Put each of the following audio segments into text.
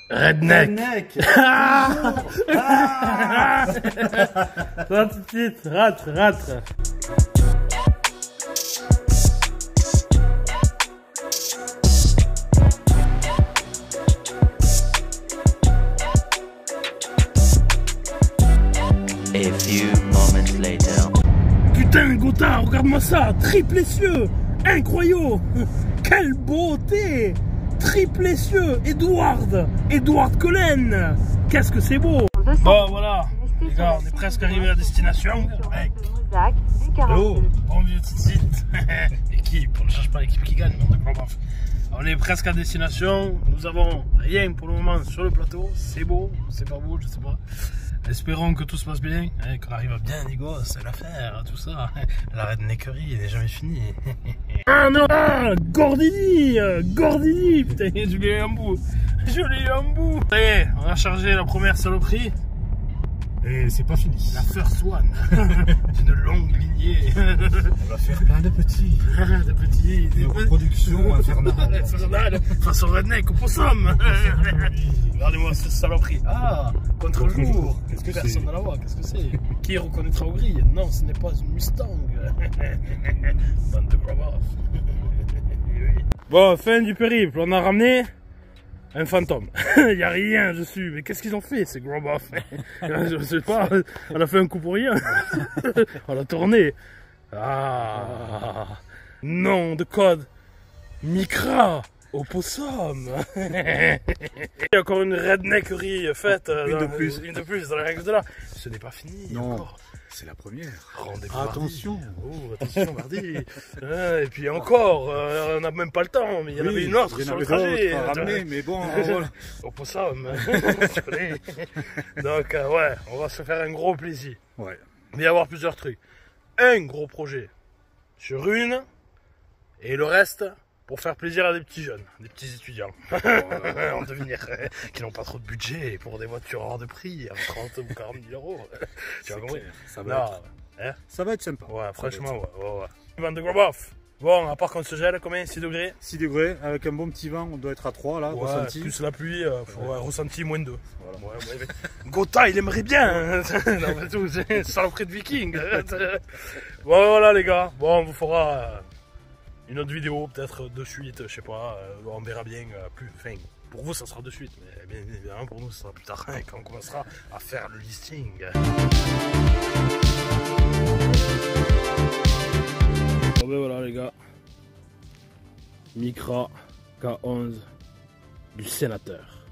Redneck. Ah. Ça tout de suite, ratre. A few moments later. Putain, Gotha, regarde-moi ça, triple essieu, incroyable, quelle beauté, triple essieu, Edward Cullen, qu'est-ce que c'est beau. Bon voilà, les gars, on est presque arrivé à destination. Mec. Oh, bon vieux site. Équipe, on ne cherche pas l'équipe qui gagne, non, d'accord, on est presque à destination, nous avons rien pour le moment sur le plateau, c'est beau, c'est pas beau, je sais pas. Espérons que tout se passe bien, qu'on arrive à bien les gosses, l'affaire, tout ça. La redneckerie n'est jamais finie. Ah non, Gordini, putain, je l'ai eu en bout. Ça y est, on a chargé la première saloperie. Et c'est pas fini. La first one. D'une longue lignée. On va faire plein de petits. Des reproductions infernales. Face au redneck, au possum. Regardez-moi cette saloperie. Ah, contre-jour. Qu'est-ce que c'est? Personne ne la voit, qu'est-ce que c'est? Qui reconnaîtra au grilles? Non, ce n'est pas une Mustang. Bande de grab-off. Bon, fin du périple, on a ramené un fantôme. Il n'y a rien dessus. Mais qu'est-ce qu'ils ont fait, ces grab-off? Je sais pas, on a fait un coup pour rien. On a tourné. Ah, nom de code. Micra. Au possum. Il y a encore une redneckerie faite. Une de plus dans la règle de là. Ce n'est pas fini. Non, encore. c'est la première. Rendez-vous. Attention. Mardi. Oh, attention, mardi. Et puis encore, on n'a même pas le temps. Mais il y en avait une autre sur le trajet. À ramener, mais bon, voilà. Au possum. Tu connais. Donc, ouais, on va se faire un gros plaisir. Ouais. Mais il va y avoir plusieurs trucs. Un gros projet sur une. Et le reste. Pour faire plaisir à des petits jeunes, des petits étudiants en devenir, qui n'ont pas trop de budget pour des voitures hors de prix à 30 ou 40 000 euros. Tu vas compris? Ça va être sympa. Ouais, franchement, ouais. Bande de grab-off. Bon, à part qu'on se gèle, combien? 6 degrés? 6 degrés, avec un bon petit vent, on doit être à 3 là, ouais, ressenti. Plus la pluie, ressenti moins 2. Voilà. Ouais. Gotha, il aimerait bien. Non, mais tout, c'est une saloperie de viking. Bon, voilà les gars, bon, on vous fera... une autre vidéo, peut-être de suite, je sais pas, on verra bien plus. Enfin, pour vous, ça sera de suite, mais bien évidemment, pour nous, ça sera plus tard, quand on commencera à faire le listing. Bon ben voilà les gars, Micra K11 du sénateur.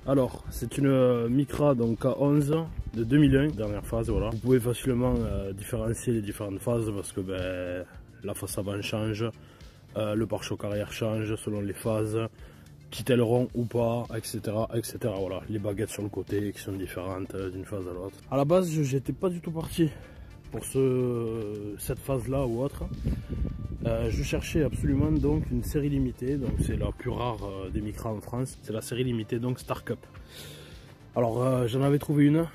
Alors, c'est une Micra donc K11 de 2001, dernière phase, voilà. Vous pouvez facilement différencier les différentes phases parce que ben, la face avant change, le pare-choc arrière change selon les phases, petit aileron ou pas, etc., etc. Voilà, les baguettes sur le côté qui sont différentes d'une phase à l'autre. À la base, j'étais pas du tout parti pour cette phase-là ou autre. Je cherchais absolument donc une série limitée, donc c'est la plus rare des Micra en France. C'est la série limitée donc Star Cup. Alors j'en avais trouvé une,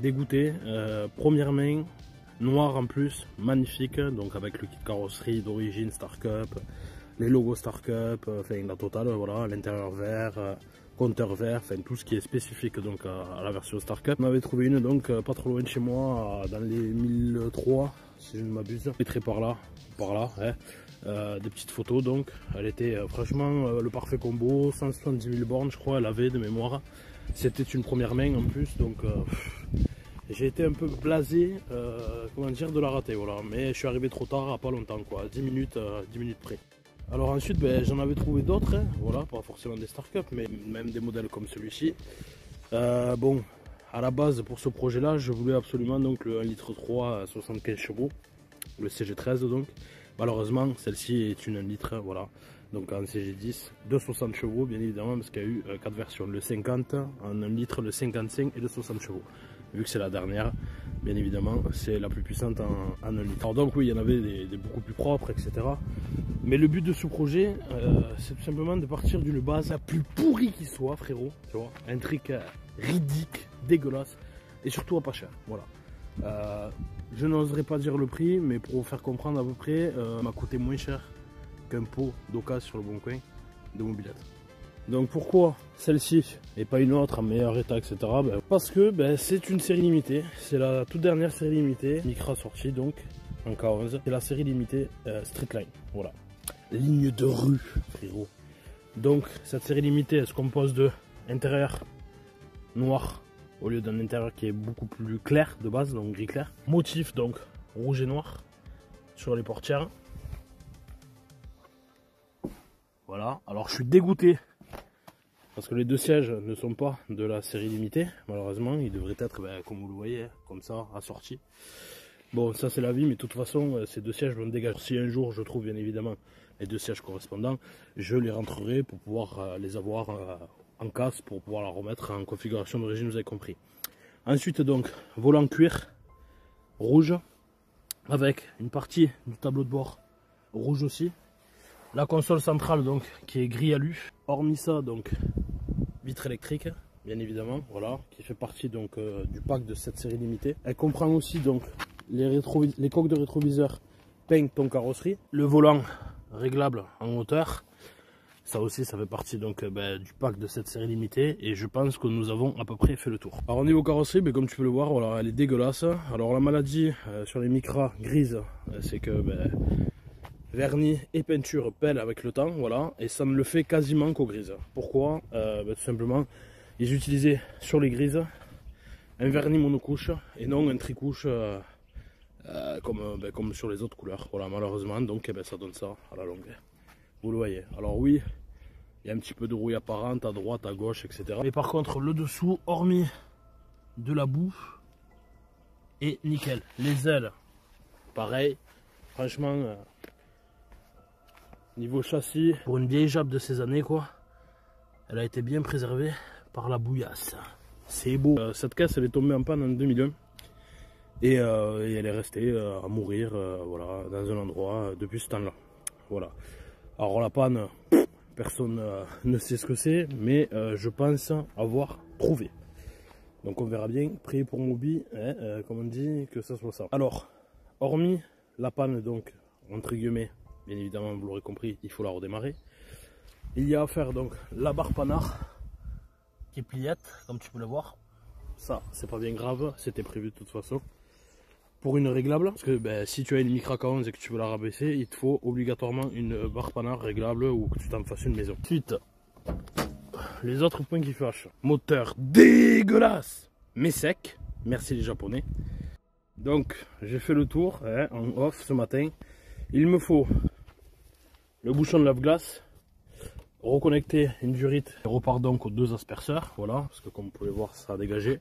dégoûté, première main. Noir en plus, magnifique, donc avec le kit carrosserie d'origine Star Cup, les logos Star Cup, enfin la totale, voilà, l'intérieur vert, compteur vert, enfin tout ce qui est spécifique donc à la version Star Cup. On avait trouvé une donc pas trop loin de chez moi, dans les 1003 si je ne m'abuse, très par là, hein. Des petites photos donc, elle était franchement le parfait combo, 170 000 bornes je crois elle avait de mémoire, c'était une première main en plus donc... j'ai été un peu blasé, comment dire, de la rater, voilà. Mais je suis arrivé trop tard, à pas longtemps, quoi, 10 minutes près. Alors ensuite, ben, j'en avais trouvé d'autres, hein, voilà, pas forcément des Star Cup, mais même des modèles comme celui-ci. Bon, à la base, pour ce projet-là, je voulais absolument donc le 1,3 litre à 75 chevaux, le CG13 donc. Malheureusement, celle-ci est une 1 litre, voilà. Donc en CG10, de 60 chevaux, bien évidemment, parce qu'il y a eu 4 versions, le 50, en 1 litre, le 55 et le 60 chevaux. Vu que c'est la dernière, bien évidemment, c'est la plus puissante en 1 litre. Alors donc oui, il y en avait des beaucoup plus propres, etc. Mais le but de ce projet, c'est tout simplement de partir d'une base la plus pourrie qui soit, frérot. Tu vois, un truc ridicule, dégueulasse, et surtout à pas cher. Voilà. Je n'oserais pas dire le prix, mais pour vous faire comprendre à peu près, m'a coûté moins cher qu'un pot d'occasion sur le bon coin de mobilette. Donc pourquoi celle-ci et pas une autre en meilleur état, etc. Parce que c'est une série limitée, c'est la toute dernière série limitée, Micra sortie donc en K11, c'est la série limitée Streetline, voilà. Ligne de rue, frérot. Donc cette série limitée elle se compose de intérieur noir au lieu d'un intérieur qui est beaucoup plus clair de base, donc gris clair. Motif donc rouge et noir sur les portières. Voilà, alors je suis dégoûté parce que les deux sièges ne sont pas de la série limitée, malheureusement. Ils devraient être, comme vous le voyez, comme ça, assortis. Bon, ça c'est la vie, mais de toute façon, ces deux sièges vont dégager. Si un jour je trouve bien évidemment les deux sièges correspondants, je les rentrerai pour pouvoir les avoir en casse, pour pouvoir la remettre en configuration d'origine, vous avez compris. Ensuite donc, volant cuir, rouge, avec une partie du tableau de bord rouge aussi. La console centrale donc qui est gris alu. Hormis ça donc vitre électrique bien évidemment, voilà, qui fait partie donc du pack de cette série limitée. Elle comprend aussi donc les coques de rétroviseur peintes ton carrosserie, le volant réglable en hauteur. Ça aussi ça fait partie donc du pack de cette série limitée et je pense que nous avons à peu près fait le tour. Alors au niveau carrosserie, comme tu peux le voir, voilà, elle est dégueulasse. Alors la maladie sur les Micra grises, c'est que vernis et peinture pèlent avec le temps, voilà, et ça ne le fait quasiment qu'aux grises. Pourquoi? Tout simplement, ils utilisaient sur les grises un vernis monocouche et non un tricouche comme sur les autres couleurs. Voilà, malheureusement, donc ça donne ça à la longue. Vous le voyez. Alors oui, il y a un petit peu de rouille apparente à droite, à gauche, etc. Mais par contre, le dessous, hormis de la boue, est nickel. Les ailes, pareil. Franchement, niveau châssis, pour une vieille Jap de ces années, quoi, elle a été bien préservée par la bouillasse. C'est beau. Cette caisse, elle est tombée en panne en 2001. Et elle est restée à mourir voilà, dans un endroit depuis ce temps-là. Voilà. Alors la panne, personne ne sait ce que c'est, mais je pense avoir trouvé. Donc on verra bien, priez pour Moby, comme on dit, que ça soit ça. Alors, hormis la panne, donc, entre guillemets, bien évidemment, vous l'aurez compris, il faut la redémarrer. Il y a à faire donc la barre panard qui est pliette, comme tu peux le voir. Ça, c'est pas bien grave, c'était prévu de toute façon. Pour une réglable, parce que si tu as une Micra K11 et que tu veux la rabaisser, il te faut obligatoirement une barre panard réglable ou que tu t'en fasses une maison. Ensuite, les autres points qui fâchent. Moteur dégueulasse, mais sec. Merci les Japonais. Donc, j'ai fait le tour en off ce matin. Il me faut le bouchon de lave-glace, reconnecter une durite, et repart donc aux deux asperceurs, voilà, parce que comme vous pouvez voir, ça a dégagé.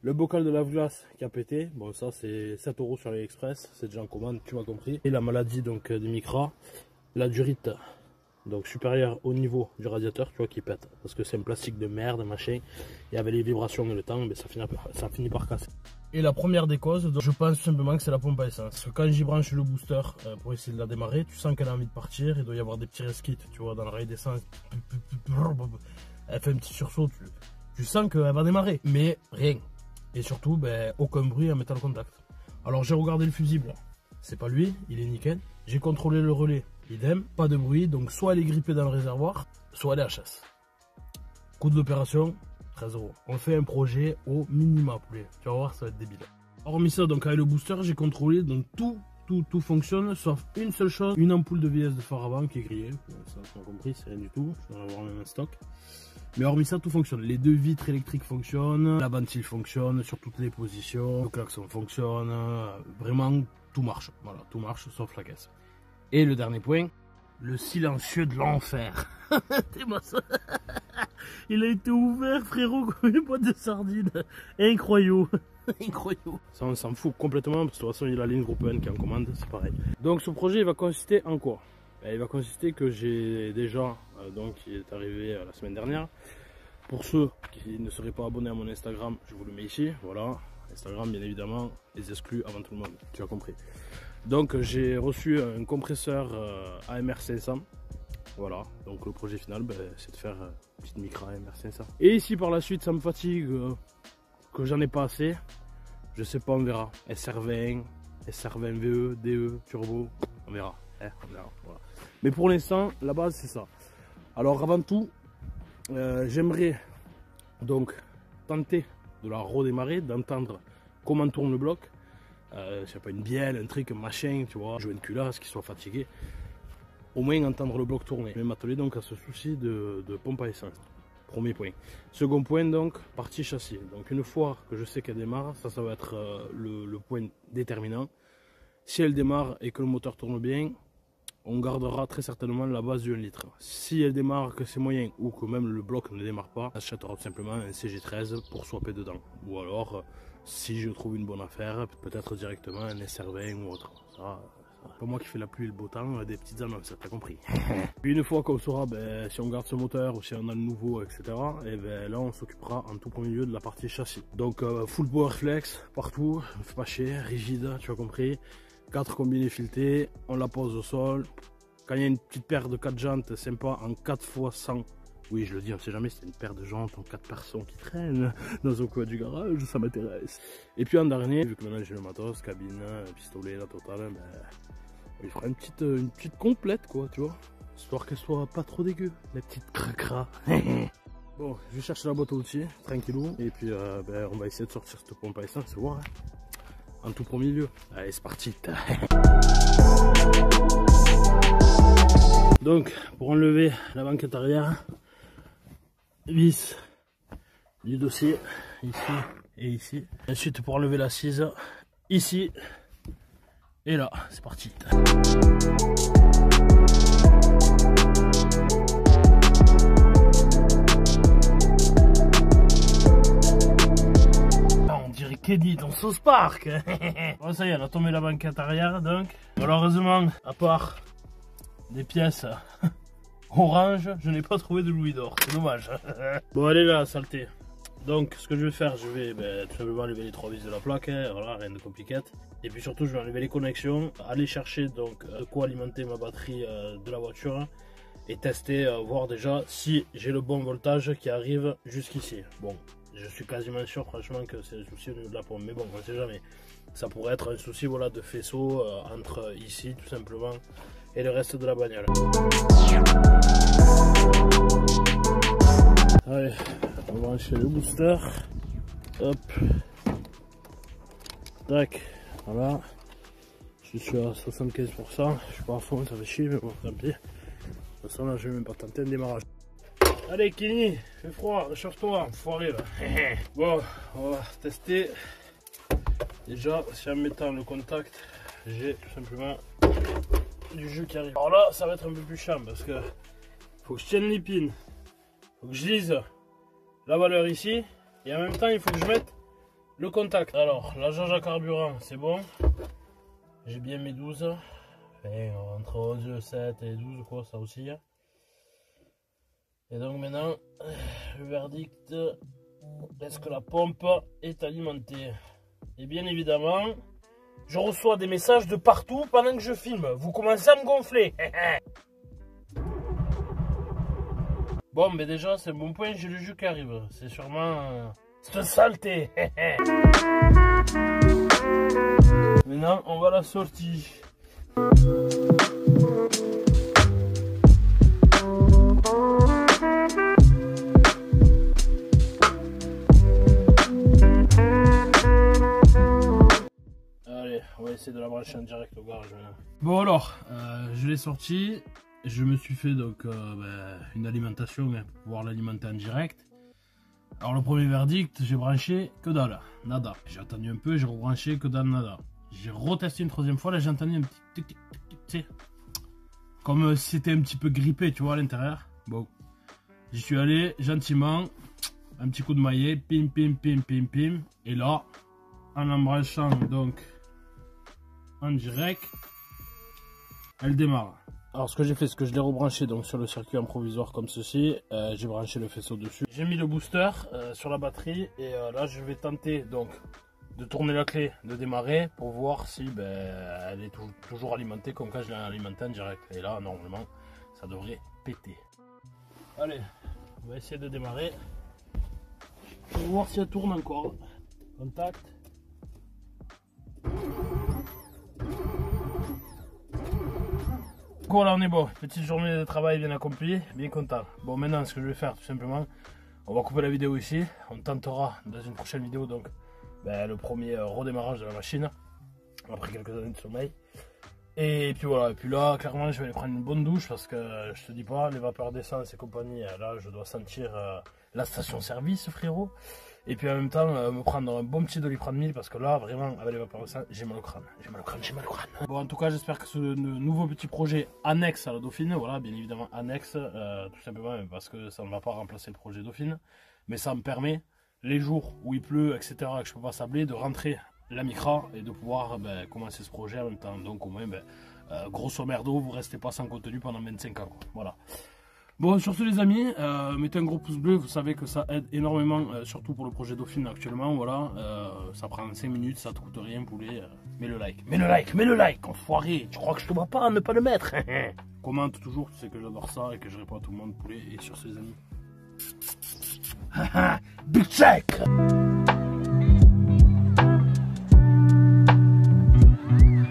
Le bocal de lave-glace qui a pété, bon ça c'est 7 € sur AliExpress, c'est déjà en commande, tu m'as compris. Et la maladie donc des Micra, la durite donc supérieure au niveau du radiateur, tu vois, qui pète, parce que c'est un plastique de merde, machin, et avec les vibrations et le temps, ça finit par casser. Et la première des causes, donc, je pense simplement que c'est la pompe à essence. Parce que quand j'y branche le booster pour essayer de la démarrer, tu sens qu'elle a envie de partir, il doit y avoir des petits resquits, tu vois, dans le rail d'essence. Elle fait un petit sursaut, tu sens qu'elle va démarrer, mais rien. Et surtout, aucun bruit en mettant le contact. Alors j'ai regardé le fusible, c'est pas lui, il est nickel. J'ai contrôlé le relais, idem, pas de bruit, donc soit elle est grippée dans le réservoir, soit elle est HS. Coût de l'opération, 13 €. On fait un projet au minimum, tu vas voir, ça va être débile. Hormis ça, donc avec le booster, j'ai contrôlé, donc tout fonctionne, sauf une seule chose, une ampoule de VS de phare avant qui est grillée. Ça, tu as compris, c'est rien du tout, je vais en avoir un stock. Mais hormis ça, tout fonctionne. Les deux vitres électriques fonctionnent, la ventile fonctionne sur toutes les positions, le klaxon fonctionne, vraiment tout marche. Voilà, tout marche sauf la caisse. Et le dernier point, le silencieux de l'enfer. Il a été ouvert, frérot, comme une boîte de sardines. Incroyable. Incroyable. Ça, on s'en fout complètement, parce que de toute façon, il y a la ligne groupe N qui est en commande, c'est pareil. Donc, ce projet, il va consister en quoi? Il va consister que j'ai déjà, donc, qui est arrivé la semaine dernière. Pour ceux qui ne seraient pas abonnés à mon Instagram, je vous le mets ici, voilà. Instagram, bien évidemment, les exclut avant tout le monde, tu as compris. Donc, j'ai reçu un compresseur AMR 500. Voilà, donc le projet final, c'est de faire une petite Micra AMR 500. Et ici, par la suite, ça me fatigue que j'en ai pas assez. Je sais pas, on verra. SR20, SR20 VE, DE, turbo, on verra. On verra, voilà. Mais pour l'instant, la base, c'est ça. Alors, avant tout, J'aimerais donc tenter de la redémarrer, d'entendre comment tourne le bloc. Je sais pas, une bielle, un truc, un machin, tu vois, jouer une culasse, qu'il soit fatigué. Au moins entendre le bloc tourner. Je vais m'atteler donc à ce souci de pompe à essence. Premier point. Second point donc, partie châssis. Donc une fois que je sais qu'elle démarre, ça va être le point déterminant. Si elle démarre et que le moteur tourne bien, on gardera très certainement la base du 1 litre. Si elle démarre que c'est moyen ou que même le bloc ne démarre pas, on achètera tout simplement un CG13 pour swapper dedans. Ou alors, si je trouve une bonne affaire, peut-être directement un SR20 ou autre. Ça, c'est pas moi qui fais la pluie et le beau temps, des petites annonces, t'as compris. Puis une fois qu'on saura si on garde ce moteur ou si on a le nouveau, etc. Et ben là on s'occupera en tout premier lieu de la partie châssis. Donc full power flex partout, pas chier, rigide, tu as compris. 4 combinés filetés, on la pose au sol. Quand il y a une petite paire de 4 jantes sympa en 4x100, oui je le dis, on sait jamais, c'est une paire de jantes en 4 personnes qui traînent dans un coin du garage, ça m'intéresse. Et puis en dernier, vu que maintenant j'ai le matos, cabine, pistolet, la totale, ben, il fera une petite complète quoi, tu vois, histoire qu'elle soit pas trop dégueu, la petite cracra. Bon, je cherche la boîte à outils, tranquillou, et puis ben, on va essayer de sortir cette pompe à essence, voir. En tout premier lieu. Allez, c'est parti. Donc, pour enlever la banquette arrière, vis du dossier, ici et ici. Ensuite, pour enlever l'assise, ici et là. C'est parti. Keddy dans South Park. Bon, ça y est, on a tombé la banquette arrière donc. Malheureusement, à part des pièces orange, je n'ai pas trouvé de louis d'or. C'est dommage. Bon, allez là, saleté. Donc, ce que je vais faire, je vais tout simplement enlever les 3 vis de la plaque. Hein, voilà, rien de compliqué. Et puis surtout, je vais enlever les connexions. Aller chercher donc quoi alimenter ma batterie de la voiture. Et tester, voir déjà si j'ai le bon voltage qui arrive jusqu'ici. Bon. Je suis quasiment sûr franchement que c'est le souci au niveau de la pompe, mais bon, on ne sait jamais. Ça pourrait être un souci voilà, de faisceau entre ici tout simplement et le reste de la bagnole. Allez, on va brancher le booster. Hop. Tac, voilà. Je suis à 75%, je suis pas à fond, ça fait chier, mais bon, tant pis. De toute façon là je vais même pas tenter un démarrage. Allez Kenny, fait froid, réchauffe-toi, foiré là. Bon, on va tester. Déjà, si en mettant le contact, j'ai tout simplement du jus qui arrive. Alors là, ça va être un peu plus chiant parce que faut que je tienne les pins, faut que je lise la valeur ici et en même temps il faut que je mette le contact. Alors, la jauge à carburant, c'est bon. J'ai bien mes 12. Enfin, entre 11, 7 et 12 quoi, ça aussi. Et donc maintenant, le verdict, est-ce que la pompe est alimentée? Et bien évidemment, je reçois des messages de partout pendant que je filme. Vous commencez à me gonfler. Bon, mais déjà, c'est un bon point, j'ai le jus qui arrive. C'est sûrement cette saleté. Maintenant, on va à la sortie. On va essayer de la brancher en direct au garage maintenant. Bon alors, je l'ai sorti. Je me suis fait donc une alimentation pour pouvoir l'alimenter en direct. Alors le premier verdict, j'ai branché que dalle, nada. J'ai attendu un peu, j'ai rebranché que dalle, nada. J'ai retesté une troisième fois, là j'ai entendu un petit tic tic tic tic, comme si c'était un petit peu grippé, tu vois, à l'intérieur. Bon, j'y suis allé gentiment, un petit coup de maillet, pim pim pim pim pim. Et là, en embranchant donc en direct, elle démarre. Alors ce que j'ai fait, c'est que je l'ai rebranché donc sur le circuit en provisoire comme ceci. J'ai branché le faisceau dessus. J'ai mis le booster sur la batterie et là je vais tenter donc de tourner la clé, de démarrer pour voir si elle est toujours alimentée comme quand je l'ai alimentée en direct. Et là normalement ça devrait péter. Allez, on va essayer de démarrer pour voir si elle tourne encore. Contact. Voilà, on est bon. Petite journée de travail bien accomplie, bien content. Bon, maintenant, ce que je vais faire, tout simplement, on va couper la vidéo ici. On tentera dans une prochaine vidéo, donc, le premier redémarrage de la machine, après quelques années de sommeil. Et puis voilà, et puis là, clairement, je vais aller prendre une bonne douche parce que je te dis pas, les vapeurs d'essence et compagnie, là, je dois sentir la station-service, frérot. Et puis en même temps, me prendre un bon petit Doliprane 1000 parce que là, vraiment, avec les vapeurs d'essence, j'ai mal au crâne. J'ai mal au crâne, j'ai mal au crâne. Bon, en tout cas, j'espère que ce nouveau petit projet annexe à la Dauphine, voilà, bien évidemment annexe, tout simplement parce que ça ne va pas remplacer le projet Dauphine, mais ça me permet, les jours où il pleut, etc., que je peux pas sabler, de rentrer la Micra et de pouvoir commencer ce projet en même temps. Donc au moins, grosso merdo, vous restez pas sans contenu pendant 25 ans, quoi. Voilà. Bon, sur ce les amis, mettez un gros pouce bleu, vous savez que ça aide énormément, surtout pour le projet Dauphine actuellement, voilà. Ça prend 5 minutes, ça te coûte rien, poulet. Mets le like, mets le like, mets le like, enfoiré. Tu crois que je te vois pas, ne pas le mettre. Commente toujours, tu sais que j'adore ça et que je réponds à tout le monde, poulet. Et sur ce les amis. Big check.